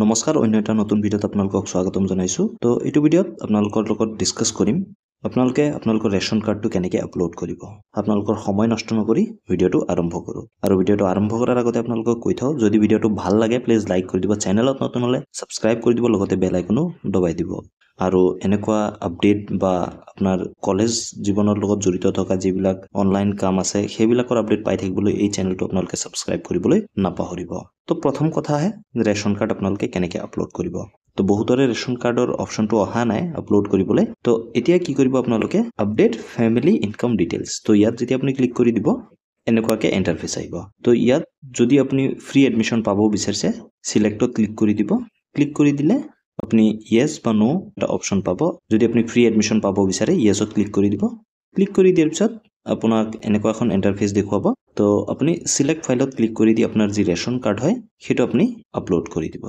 নমস্কাৰ অন্য এটা নতুন ভিডিঅ'ত আপোনালোকক স্বাগতম জনাইছোঁ। তো এইটো ভিডিঅ'ত আপোনালোকৰ লগত ডিছকাছ কৰিম আপোনালোকে আপোনালোকৰ ৰেচন কাৰ্ডটো কেনেকৈ আপলোড কৰিব। আপোনালোকৰ সময় নষ্ট নকৰি ভিডিঅ'টো আৰম্ভ কৰোঁ। আৰু ভিডিঅ'টো আৰম্ভ কৰাৰ আগতে আপোনালোকক কৈ থওঁ, যদি ভিডিঅ'টো ভাল লাগে প্লিজ লাইক কৰি দিব, চেনেলত নতুন হ'লে ছাবস্ক্ৰাইব কৰি দিব, লগতে বেল আইকনো দবাই দিব। আৰু এনেকুৱা আপডেট বা আপোনাৰ কলেজ জীৱনৰ লগত জড়িত থকা যিবিলাক অনলাইন কাম আছে সেইবিলাকৰ আপডেট পাই থাকিবলৈ এই চেনেলটো আপোনালোকে ছাবস্ক্ৰাইব কৰিবলৈ নাপাহৰিব। তো প্ৰথম কথা আহে ৰেচন কাৰ্ড আপোনালোকে কেনেকৈ আপলোড কৰিব। তো বহুতৰে ৰেচন কাৰ্ডৰ অপশ্যনটো অহা নাই আপলোড কৰিবলৈ। তো এতিয়া কি কৰিব আপোনালোকে, আপডেট ফেমিলি ইনকাম ডিটেইলছ। তো ইয়াত যেতিয়া আপুনি ক্লিক কৰি দিব এনেকুৱাকৈ ইণ্টাৰফেচ আহিব। তো ইয়াত যদি আপুনি ফ্ৰী এডমিশ্যন পাব বিচাৰিছে চিলেক্টত ক্লিক কৰি দিব। ক্লিক কৰি দিলে আপুনি ইয়েছ বা নো এটা অপশ্যন পাব। যদি আপুনি ফ্ৰী এডমিশ্যন পাব বিচাৰে ইয়েছত ক্লিক কৰি দিব। ক্লিক কৰি দিয়াৰ পিছত আপোনাক এনেকুৱা এখন ইণ্টাৰফেচ দেখুৱাব। তো আপুনি চিলেক্ট ফাইলত ক্লিক কৰি দি আপোনাৰ যি ৰেচন কাৰ্ড হয় সেইটো আপুনি আপলোড কৰি দিব।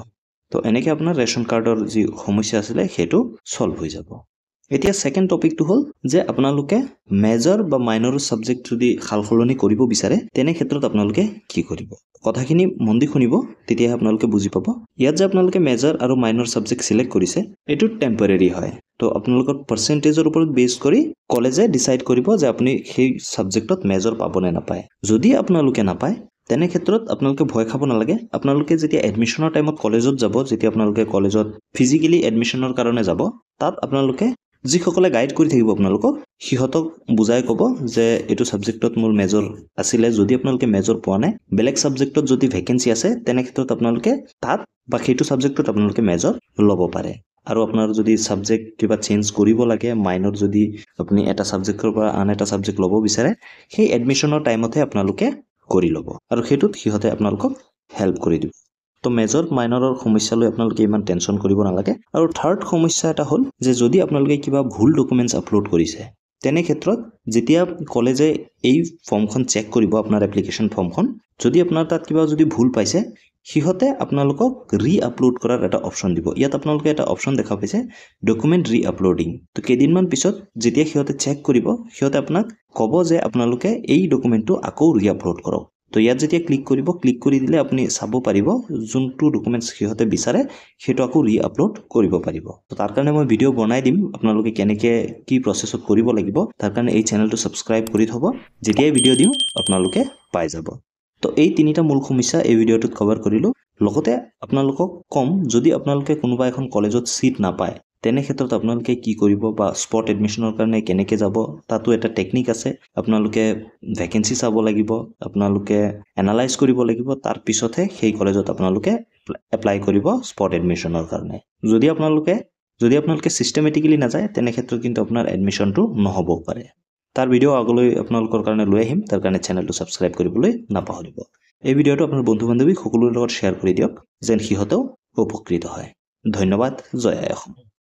তো এনেকৈ আপোনাৰ ৰেচন কাৰ্ডৰ যি সমস্যা আছিলে সেইটো সলভ হৈ যাব। এতিয়া ছেকেণ্ড টপিকটো হ'ল যে আপোনালোকে মেজৰ বা মাইনৰ ছাবজেক্ট যদি সাল সলনি কৰিব বিচাৰে তেনে ক্ষেত্ৰত আপোনালোকে কি কৰিব। কথাখিনি মন দি শুনিব, তেতিয়াহে আপোনালোকে বুজি পাব। ইয়াত যে আপোনালোকে মেজৰ আৰু মাইনৰ ছাবজেক্ট চিলেক্ট কৰিছে এইটো টেম্পৰেৰী হয়। তো আপোনালোকৰ পাৰ্চেণ্টেজৰ ওপৰত বেছ কৰি কলেজে ডিচাইড কৰিব যে আপুনি সেই ছাবজেক্টত মেজৰ পাব নে নাপায়। যদি আপোনালোকে নাপায় তেনে ক্ষেত্ৰত আপোনালোকে ভয় খাব নালাগে। আপোনালোকে যেতিয়া এডমিশ্যনৰ টাইমত কলেজত যাব, যেতিয়া আপোনালোকে কলেজত ফিজিকেলি এডমিশ্যনৰ কাৰণে যাব, তাত আপোনালোকে যিসকলে গাইড কৰি থাকিব আপোনালোকক সিহঁতক বুজাই ক'ব যে এইটো ছাবজেক্টত মোৰ মেজৰ আছিলে। যদি আপোনালোকে মেজৰ পোৱা নাই, বেলেগ ছাবজেক্টত যদি ভেকেঞ্চি আছে তেনে ক্ষেত্ৰত আপোনালোকে তাত বা সেইটো ছাবজেক্টত আপোনালোকে মেজৰ ল'ব পাৰে। আৰু আপোনাৰ যদি ছাবজেক্ট কিবা চেঞ্জ কৰিব লাগে, মাইনৰ যদি আপুনি এটা ছাবজেক্টৰ পৰা আন এটা ছাবজেক্ট ল'ব বিচাৰে, সেই এডমিশ্যনৰ টাইমতহে আপোনালোকে কৰি ল'ব আৰু সেইটোত সিহঁতে আপোনালোকক হেল্প কৰি দিব। তো মেজৰ মাইনৰৰ সমস্যা লৈ আপোনালোকে ইমান টেনশ্যন কৰিব নালাগে। আৰু থাৰ্ড সমস্যা এটা হ'ল যে যদি আপোনালোকে কিবা ভুল ডকুমেণ্টছ আপলোড কৰিছে তেনে ক্ষেত্ৰত যেতিয়া কলেজে এই ফৰ্মখন চেক কৰিব, আপোনাৰ এপ্লিকেশ্যন ফৰ্মখন, যদি আপোনাৰ তাত কিবা যদি ভুল পাইছে সিহঁতে আপোনালোকক ৰি আপলোড কৰাৰ এটা অপশ্যন দিব। ইয়াত আপোনালোকে এটা অপশ্যন দেখা পাইছে ডকুমেণ্ট ৰি আপলোডিং। তো কেইদিনমান পিছত যেতিয়া সিহঁতে চেক কৰিব সিহঁতে আপোনাক ক'ব যে আপোনালোকে এই ডকুমেণ্টটো আকৌ ৰি আপলোড কৰক। তো ইয়াত যেতিয়া ক্লিক কৰিব, ক্লিক কৰি দিলে আপুনি চাব পাৰিব যোনটো ডকুমেণ্টছ সিহঁতে বিচাৰে সেইটো আকৌ ৰি আপলোড কৰিব পাৰিব। তো তাৰ কাৰণে মই ভিডিঅ' বনাই দিম আপোনালোকে কেনেকৈ কি প্ৰচেছত কৰিব লাগিব। তাৰ কাৰণে এই চেনেলটো ছাবস্ক্ৰাইব কৰি থ'ব, যেতিয়াই ভিডিঅ' দিওঁ আপোনালোকে পাই যাব। তো এই তিনিটা মূল সমস্যা এই ভিডিঅ'টোত কভাৰ কৰিলোঁ। লগতে আপোনালোকক ক'ম, যদি আপোনালোকে কোনোবা এখন কলেজত ছিট নাপায় তেনে ক্ষেত্ৰত আপোনালোকে কি কৰিব বা স্পট এডমিশ্যনৰ কাৰণে কেনেকৈ যাব, তাতো এটা টেকনিক আছে। আপোনালোকে ভেকেঞ্চি চাব লাগিব, আপোনালোকে এনালাইজ কৰিব লাগিব, তাৰপিছতহে সেই কলেজত আপোনালোকে এপ্লাই কৰিব স্পট এডমিশ্যনৰ কাৰণে। যদি আপোনালোকে ছিষ্টেমেটিকেলি নাযায় তেনে ক্ষেত্ৰত কিন্তু আপোনাৰ এডমিশ্যনটো নহ'বও পাৰে। তাৰ ভিডিঅ' আগলৈ আপোনালোকৰ কাৰণে লৈ আহিম, তাৰ কাৰণে চেনেলটো ছাবস্ক্ৰাইব কৰিবলৈ নাপাহৰিব। এই ভিডিঅ'টো আপোনাৰ বন্ধু বান্ধৱী সকলোৰে লগত শ্বেয়াৰ কৰি দিয়ক যেন সিহঁতেও উপকৃত হয়। ধন্যবাদ। জয় আই অসম।